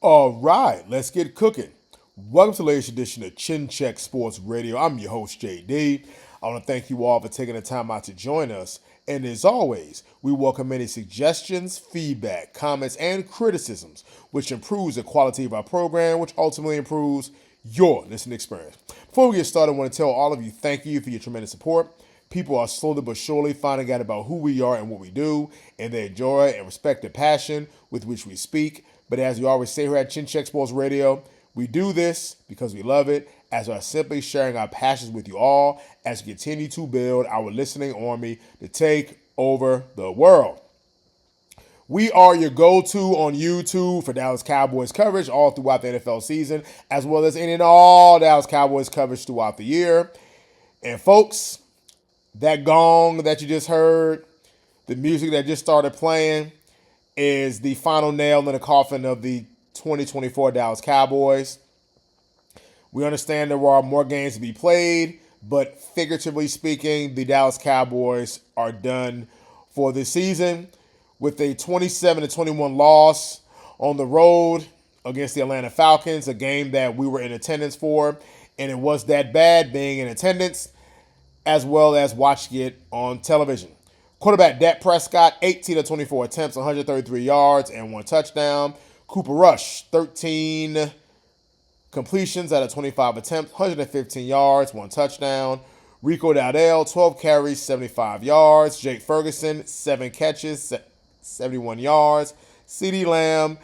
All right, let's get cooking. Welcome to the latest edition of Chin Check Sports Radio. I'm your host, JD. I want to thank you all for taking the time out to join us. And as always, we welcome any suggestions, feedback, comments, and criticisms, which improves the quality of our program, which ultimately improves your listening experience. Before we get started, I want to tell all of you thank you for your tremendous support. People are slowly but surely finding out about who we are and what we do, and they enjoy and respect the passion with which we speak. But as we always say here at Chin Check Sports Radio, we do this because we love it, as we are simply sharing our passions with you all as we continue to build our listening army to take over the world. We are your go-to on YouTube for Dallas Cowboys coverage all throughout the NFL season, as well as any and all Dallas Cowboys coverage throughout the year. And folks, that gong that you just heard, the music that just started playing, is the final nail in the coffin of the 2024 Dallas Cowboys. We understand there are more games to be played, but figuratively speaking, the Dallas Cowboys are done for this season with a 27-21 loss on the road against the Atlanta Falcons, a game that we were in attendance for, and it was that bad being in attendance as well as watching it on television. Quarterback Dak Prescott, 18 of 24 attempts, 133 yards, and 1 touchdown. Cooper Rush, 13 completions out of 25 attempts, 115 yards, 1 touchdown. Rico Dowdell, 12 carries, 75 yards. Jake Ferguson, 7 catches, 71 yards. CeeDee Lamb,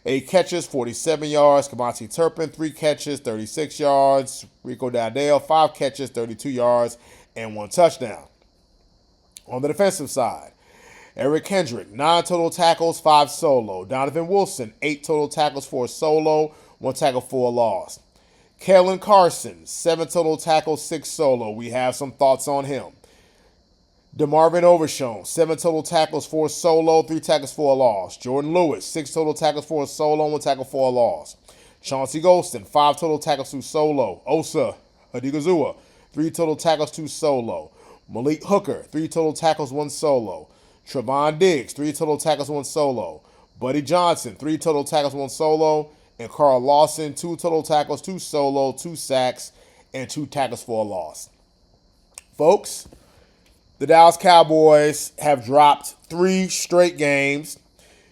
8 catches, 47 yards. Kamasi Turpin, 3 catches, 36 yards. Rico Dowdell, 5 catches, 32 yards, and 1 touchdown. On the defensive side, Eric Kendrick, 9 total tackles, 5 solo. Donovan Wilson, 8 total tackles, 4 solo, 1 tackle for a loss. Kalen Carson, 7 total tackles, 6 solo. We have some thoughts on him. DeMarvin Overshown, 7 total tackles, 4 solo, 3 tackles for a loss. Jordan Lewis, 6 total tackles, 4 solo, 1 tackle for a loss. Chauncey Golston, 5 total tackles, 2 solo. Osa Odigozua, 3 total tackles, 2 solo. Malik Hooker, 3 total tackles, 1 solo. Trevon Diggs, 3 total tackles, 1 solo. Buddy Johnson, 3 total tackles, 1 solo. And Carl Lawson, 2 total tackles, 2 solo, 2 sacks, and 2 tackles for a loss. Folks, the Dallas Cowboys have dropped 3 straight games.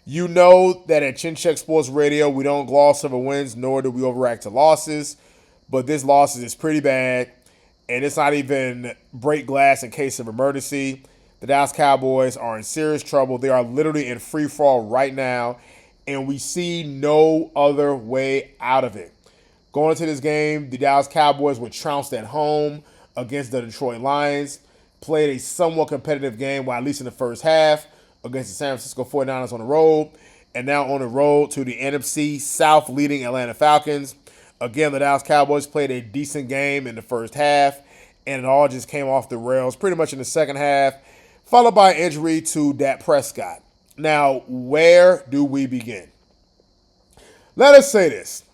You know that at Chin Check Sports Radio, we don't gloss over wins, nor do we overreact to losses. But this loss is pretty bad. And it's not even break glass in case of emergency. The Dallas Cowboys are in serious trouble. They are literally in free fall right now, and we see no other way out of it. Going into this game, the Dallas Cowboys were trounced at home against the Detroit Lions, played a somewhat competitive game, well, at least in the first half, against the San Francisco 49ers on the road, and now on the road to the NFC South leading Atlanta Falcons. Again, the Dallas Cowboys played a decent game in the first half, and it all just came off the rails pretty much in the second half, followed by injury to Dak Prescott. Now, where do we begin? Let us say this.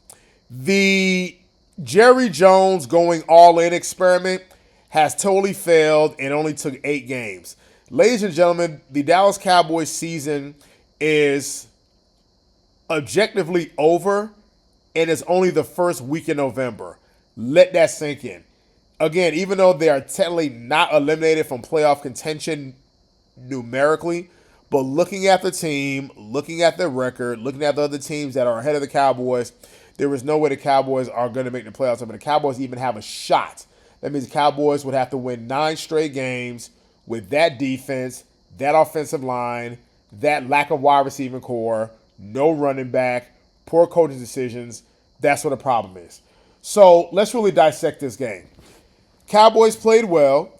The Jerry Jones going all-in experiment has totally failed and only took 8 games. Ladies and gentlemen, the Dallas Cowboys season is objectively over, and it's only the first week in November. Let that sink in. Again, even though they are technically not eliminated from playoff contention numerically, but looking at the team, looking at their record, looking at the other teams that are ahead of the Cowboys, there is no way the Cowboys are going to make the playoffs. I mean, the Cowboys even have a shot. That means the Cowboys would have to win 9 straight games with that defense, that offensive line, that lack of wide receiving core, no running back, poor coaching decisions. That's what the problem is. So let's really dissect this game. Cowboys played well,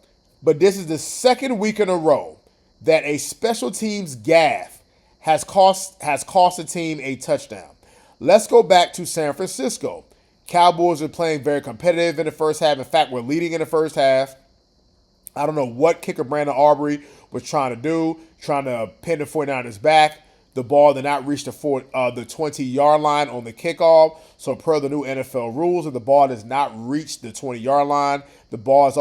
but this is the second week in a row that a special teams gaffe has cost a team a touchdown. Let's go back to San Francisco. Cowboys are playing very competitive in the first half. In fact, we're leading in the first half. I don't know what kicker Brandon Aubrey was trying to do, trying to pin the 49ers back. The ball did not reach the 20-yard line on the kickoff. So per the new NFL rules, if the ball does not reach the 20-yard line, the ball is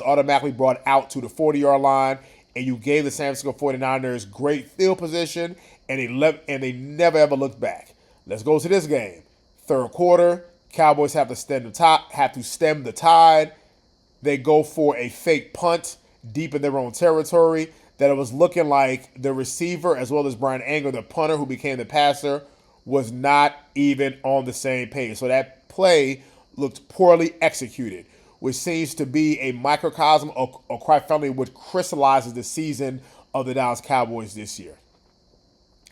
automatically brought out to the 40-yard line, and you gave the San Francisco 49ers great field position, and they never ever looked back. Let's go to this game. Third quarter, Cowboys have to stem the tide. They go for a fake punt deep in their own territory that it was looking like the receiver as well as Brian Anger, the punter who became the passer, was not even on the same page. So that play looked poorly executed, which seems to be a microcosm or quite frankly, what crystallizes the season of the Dallas Cowboys this year.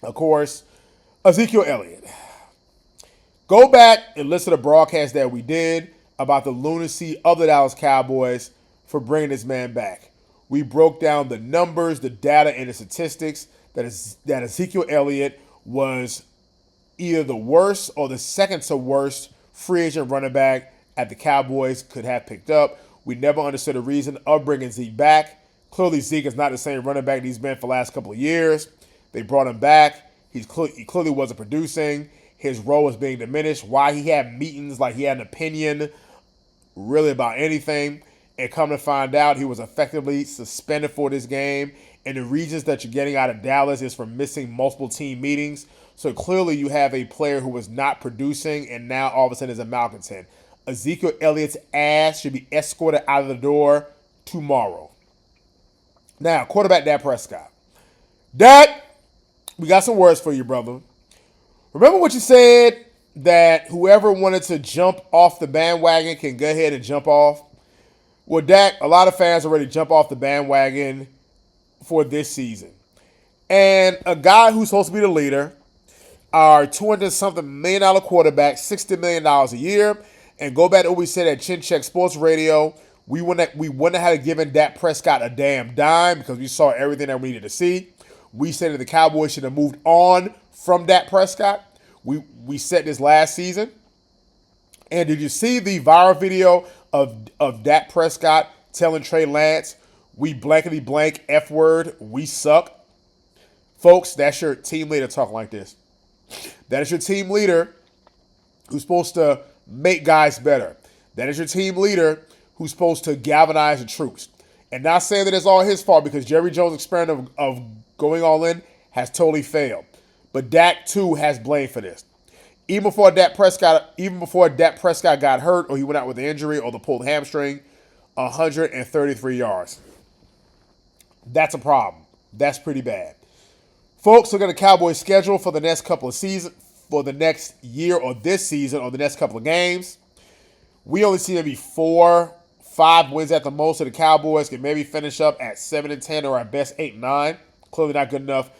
Of course, Ezekiel Elliott. Go back and listen to the broadcast that we did about the lunacy of the Dallas Cowboys for bringing this man back. We broke down the numbers, the data, and the statistics that Ezekiel Elliott was either the worst or the second to worst free agent running back at the Cowboys could have picked up. We never understood the reason of bringing Zeke back. Clearly, Zeke is not the same running back that he's been for the last couple of years. They brought him back. He clearly wasn't producing. His role was being diminished. Why he had meetings like he had an opinion really about anything. And come to find out, he was effectively suspended for this game. And the reasons that you're getting out of Dallas is from missing multiple team meetings. So clearly you have a player who was not producing and now all of a sudden is a malcontent. Ezekiel Elliott's ass should be escorted out of the door tomorrow. Now, quarterback Dak Prescott. Dak, we got some words for you, brother. Remember what you said, that whoever wanted to jump off the bandwagon can go ahead and jump off? Well, Dak, a lot of fans already jump off the bandwagon for this season. And a guy who's supposed to be the leader, our $200-something million quarterback, $60 million a year, and go back to what we said at Chin Check Sports Radio, we wouldn't have given Dak Prescott a damn dime because we saw everything that we needed to see. We said that the Cowboys should have moved on from Dak Prescott. We said this last season. And did you see the viral video of Dak Prescott telling Trey Lance, we blankety blank F word, we suck? Folks, that's your team leader talking like this. That is your team leader who's supposed to make guys better. That is your team leader who's supposed to galvanize the troops. And not saying that it's all his fault because Jerry Jones' experiment of going all in has totally failed. But Dak, too, has blame for this. Even before Dak Prescott got hurt or he went out with an injury or the pulled hamstring, 133 yards. That's a problem. That's pretty bad. Folks, look at the Cowboys' schedule for the next couple of seasons, for the next year or this season or the next couple of games. We only see maybe 4-5 wins at the most, so the Cowboys can maybe finish up at 7-10 or at best 8-9. Clearly not good enough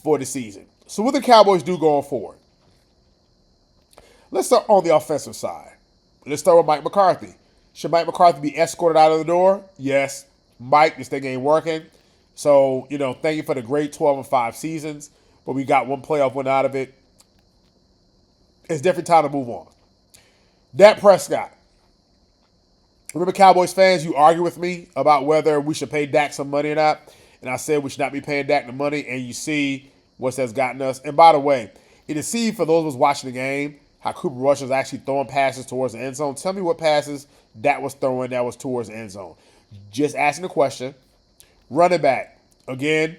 for the season. So what do the Cowboys do going forward? Let's start on the offensive side. Let's start with Mike McCarthy. Should Mike McCarthy be escorted out of the door? Yes. Mike, this thing ain't working. So, thank you for the great 12-5 seasons, but we got one playoff win out of it. It's definitely time to move on. Dak Prescott. Remember, Cowboys fans, you argue with me about whether we should pay Dak some money or not, and I said we should not be paying Dak the money, and you see what that's gotten us. And by the way, you can see for those of us watching the game how Cooper Rush was actually throwing passes towards the end zone. Tell me what passes Dak was throwing that was towards the end zone. Just asking the question. Running back, again,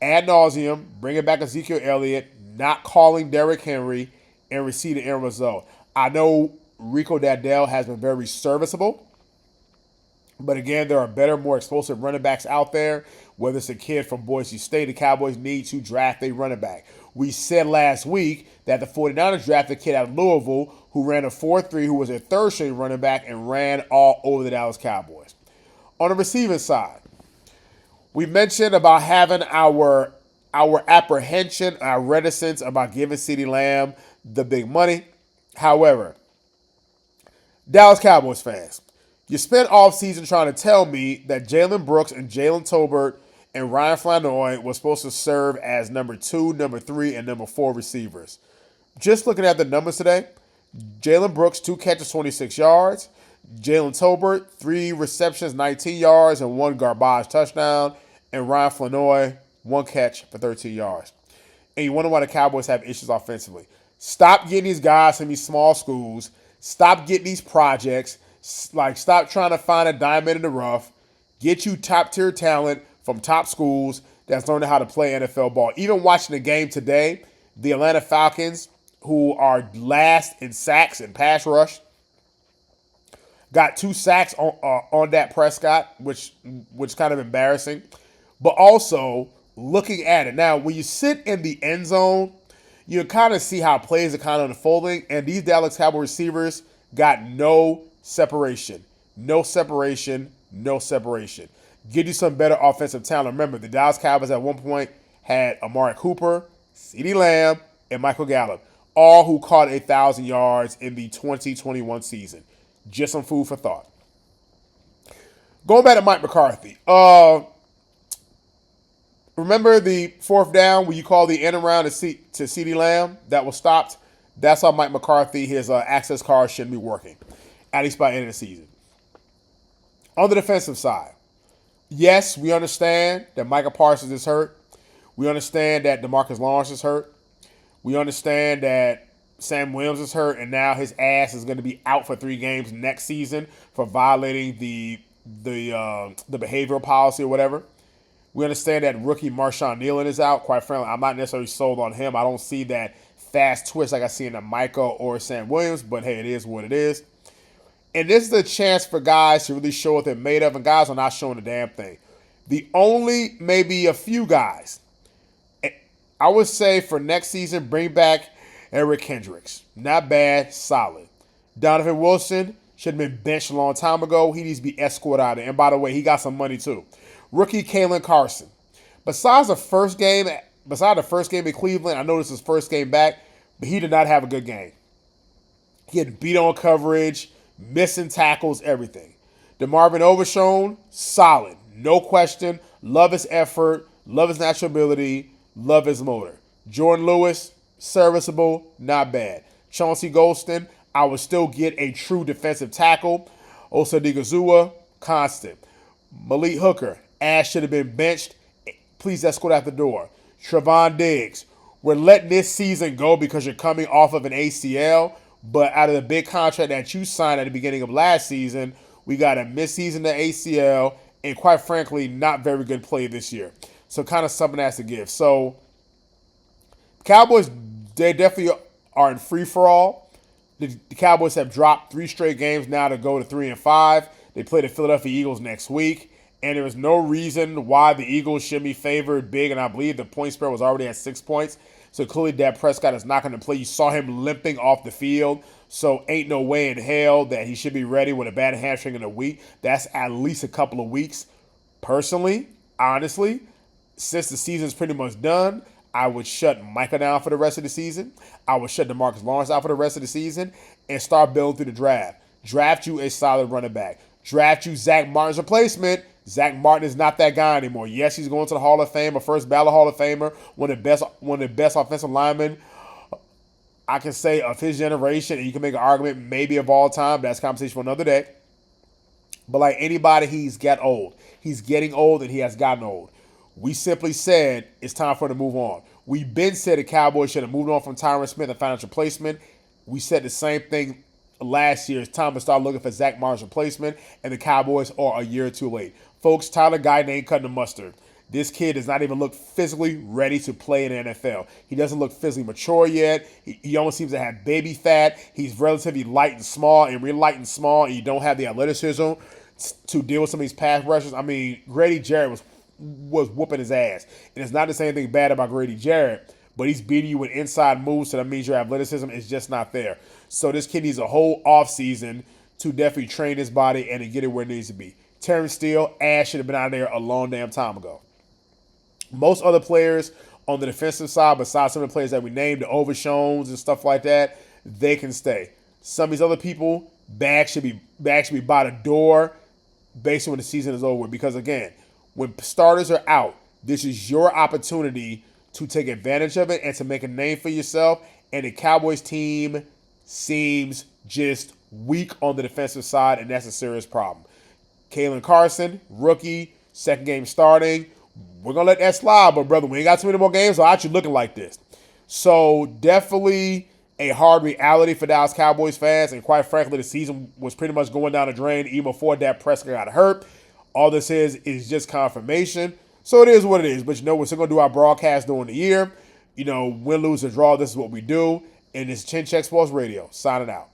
ad nauseum, bringing back Ezekiel Elliott, not calling Derrick Henry, and receiving end result. I know Rico Dowdle has been very serviceable, but again, there are better, more explosive running backs out there. Whether it's a kid from Boise State, the Cowboys need to draft a running back. We said last week that the 49ers drafted a kid out of Louisville who ran a 4.3, who was a third-string running back and ran all over the Dallas Cowboys. On the receiving side, we mentioned about having our apprehension, our reticence about giving CeeDee Lamb the big money. However, Dallas Cowboys fans, you spent off season trying to tell me that Jalen Brooks and Jalen Tolbert and Ryan Flanoy was supposed to serve as number 2, number 3, and number 4 receivers. Just looking at the numbers today, Jalen Brooks, 2 catches, 26 yards. Jalen Tolbert, 3 receptions, 19 yards, and 1 garbage touchdown. And Ryan Flanoy, 1 catch for 13 yards. And you wonder why the Cowboys have issues offensively. Stop getting these guys from these small schools. Stop getting these projects. Stop trying to find a diamond in the rough. Get you top-tier talent from top schools that's learning how to play NFL ball. Even watching the game today, the Atlanta Falcons who are last in sacks and pass rush. Got 2 sacks on Dak Prescott, which kind of embarrassing. But also looking at it now, when you sit in the end zone, you kind of see how plays are kind of unfolding. And these Dallas Cowboys receivers got no separation, no separation, no separation. Give you some better offensive talent. Remember, the Dallas Cowboys at one point had Amari Cooper, CeeDee Lamb, and Michael Gallup, all who caught 1,000 yards in the 2021 season. Just some food for thought. Going back to Mike McCarthy. Remember the fourth down where you call the end around to CeeDee Lamb that was stopped? That's how Mike McCarthy, his access card shouldn't be working, at least by the end of the season. On the defensive side, yes, we understand that Micah Parsons is hurt. We understand that DeMarcus Lawrence is hurt. We understand that Sam Williams is hurt, and now his ass is going to be out for 3 games next season for violating the behavioral policy or whatever. We understand that rookie Marshawn Nealon is out. Quite frankly, I'm not necessarily sold on him. I don't see that fast twist like I see in a Micah or Sam Williams, but hey, it is what it is. And this is a chance for guys to really show what they're made of, and guys are not showing a damn thing. The only, maybe a few guys, I would say for next season, bring back Eric Kendricks. Not bad, solid. Donovan Wilson should have been benched a long time ago. He needs to be escorted out of there. And by the way, he got some money too. Rookie Kalen Carson. Besides the first game in Cleveland, I know this is his first game back, but he did not have a good game. He had beat on coverage, missing tackles, everything. DeMarvin Overshown, solid. No question. Love his effort, love his natural ability, love his motor. Jordan Lewis, serviceable, not bad. Chauncey Golston, I would still get a true defensive tackle. Osa Digazua, constant. Malik Hooker, ass should have been benched. Please escort out the door. Trevon Diggs, we're letting this season go because you're coming off of an ACL, but out of the big contract that you signed at the beginning of last season, we got a mid-season to ACL, and quite frankly, not very good play this year. So kind of something has to give. So Cowboys, they definitely are in free-for-all. The Cowboys have dropped 3 straight games now to go to 3-5. They play the Philadelphia Eagles next week, and there is no reason why the Eagles should be favored big, and I believe the point spread was already at 6 points. So clearly Dak Prescott is not going to play. You saw him limping off the field, so ain't no way in hell that he should be ready with a bad hamstring in a week. That's at least a couple of weeks. Personally, honestly, since the season's pretty much done, I would shut Micah down for the rest of the season. I would shut DeMarcus Lawrence out for the rest of the season and start building through the draft. Draft you a solid running back. Draft you Zach Martin's replacement. Zach Martin is not that guy anymore. Yes, he's going to the Hall of Fame, a first ballot Hall of Famer, one of the best offensive linemen I can say of his generation, and you can make an argument maybe of all time, but that's a conversation for another day. But like anybody, he's got old. He's getting old, and he has gotten old. We simply said it's time for him to move on. We've been said the Cowboys should have moved on from Tyron Smith and financial replacement. We said the same thing last year. It's time to start looking for Zach Martin's replacement, and the Cowboys are a year or two late. Folks, Tyler Guyton ain't cutting the mustard. This kid does not even look physically ready to play in the NFL. He doesn't look physically mature yet. He almost seems to have baby fat. He's relatively light and small, and we're light and small, and you don't have the athleticism to deal with some of these pass rushers. I mean, Grady Jarrett was whooping his ass. And it's not to say anything bad about Grady Jarrett, but he's beating you with inside moves, so that means your athleticism is just not there. So this kid needs a whole offseason to definitely train his body and to get it where it needs to be. Terrence Steele, ass should have been out of there a long damn time ago. Most other players on the defensive side, besides some of the players that we named, the Overshowns and stuff like that, they can stay. Some of these other people, bags should be by the door basically when the season is over. Because again, when starters are out, this is your opportunity to take advantage of it and to make a name for yourself. And the Cowboys team seems just weak on the defensive side, and that's a serious problem. Kalen Carson, rookie, second game starting. We're going to let that slide, but brother, we ain't got too many more games, so out you looking like this. So definitely a hard reality for Dallas Cowboys fans, and quite frankly, the season was pretty much going down the drain even before Dak Prescott got hurt. All this is just confirmation. So it is what it is, but you know, we're still going to do our broadcast during the year. You know, win, lose, or draw, this is what we do. And this is Chin Check Sports Radio, signing out.